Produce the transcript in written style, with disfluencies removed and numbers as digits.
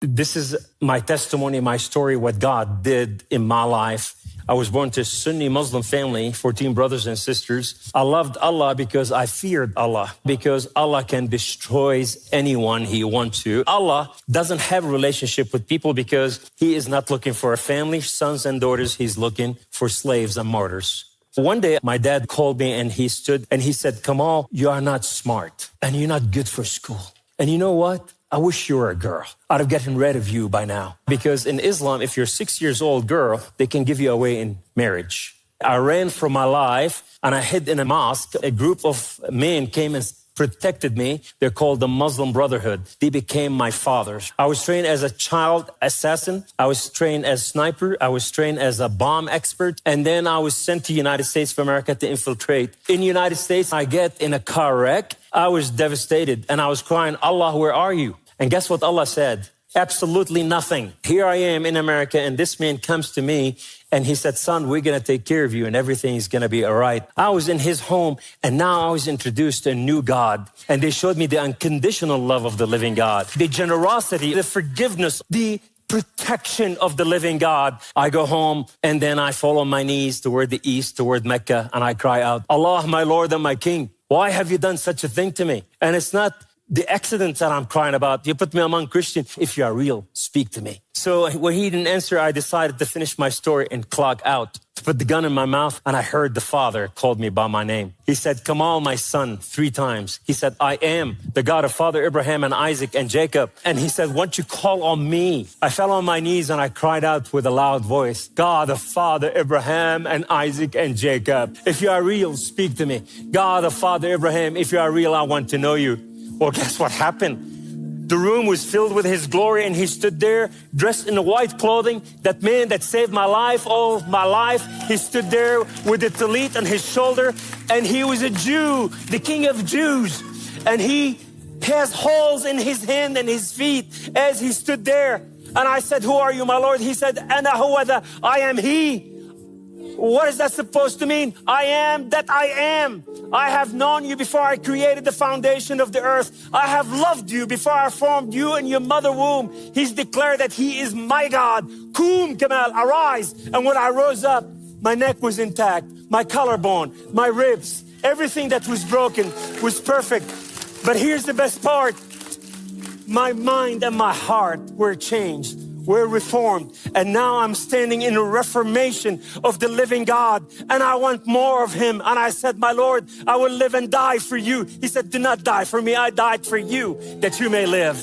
This is my testimony, my story, what God did in my life. I was born to a Sunni Muslim family, 14 brothers and sisters. I loved Allah because I feared Allah, because Allah can destroy anyone He wants to. Allah doesn't have a relationship with people because He is not looking for a family, sons and daughters. He's looking for slaves and martyrs. One day, my dad called me and he stood and he said, Kamal, you are not smart and you're not good for school. And you know what? I wish you were a girl. I'd have gotten rid of you by now. Because in Islam, if you're a 6 years old girl, they can give you away in marriage. I ran for my life and I hid in a mosque. A group of men came and protected me. They're called the Muslim Brotherhood. They became my fathers. I was trained as a child assassin. I was trained as sniper. I was trained as a bomb expert. And then I was sent to the United States of America to infiltrate. In the United States, I get in a car wreck. I was devastated and I was crying, Allah, where are you? And guess what Allah said? Absolutely nothing. Here I am in America and this man comes to me and he said, son, we're going to take care of you and everything is going to be all right. I was in his home and now I was introduced to a new God. And they showed me the unconditional love of the living God, the generosity, the forgiveness, the protection of the living God. I go home and then I fall on my knees toward the east, toward Mecca, and I cry out, Allah, my Lord and my King, why have you done such a thing to me? And it's not the accidents that I'm crying about. You put me among Christians. If you are real, speak to me. So when he didn't answer, I decided to finish my story and clock out, to put the gun in my mouth. And I heard the Father called me by my name. He said, Kamal, my son, 3 times. He said, I am the God of Father Abraham and Isaac and Jacob. And he said, won't you call on me? I fell on my knees and I cried out with a loud voice, God of Father Abraham and Isaac and Jacob. If you are real, speak to me. God of Father Abraham, if you are real, I want to know you. Well, guess what happened? The room was filled with His glory and He stood there dressed in the white clothing. That man that saved my life, all my life, he stood there with the tallit on his shoulder and he was a Jew, the King of Jews. And he has holes in his hand and his feet as he stood there. And I said, who are you, my Lord? He said, Ana huwa, I am He. What is that supposed to mean? I am that I am. I have known you before I created the foundation of the earth. I have loved you before I formed you in your mother womb. He's declared that He is my God. Kum Kamal, arise. And when I rose up, my neck was intact, my collarbone, my ribs, everything that was broken was perfect. But here's the best part. My mind and my heart were changed. We're reformed. And now I'm standing in a reformation of the living God. And I want more of Him. And I said, my Lord, I will live and die for you. He said, do not die for me. I died for you that you may live.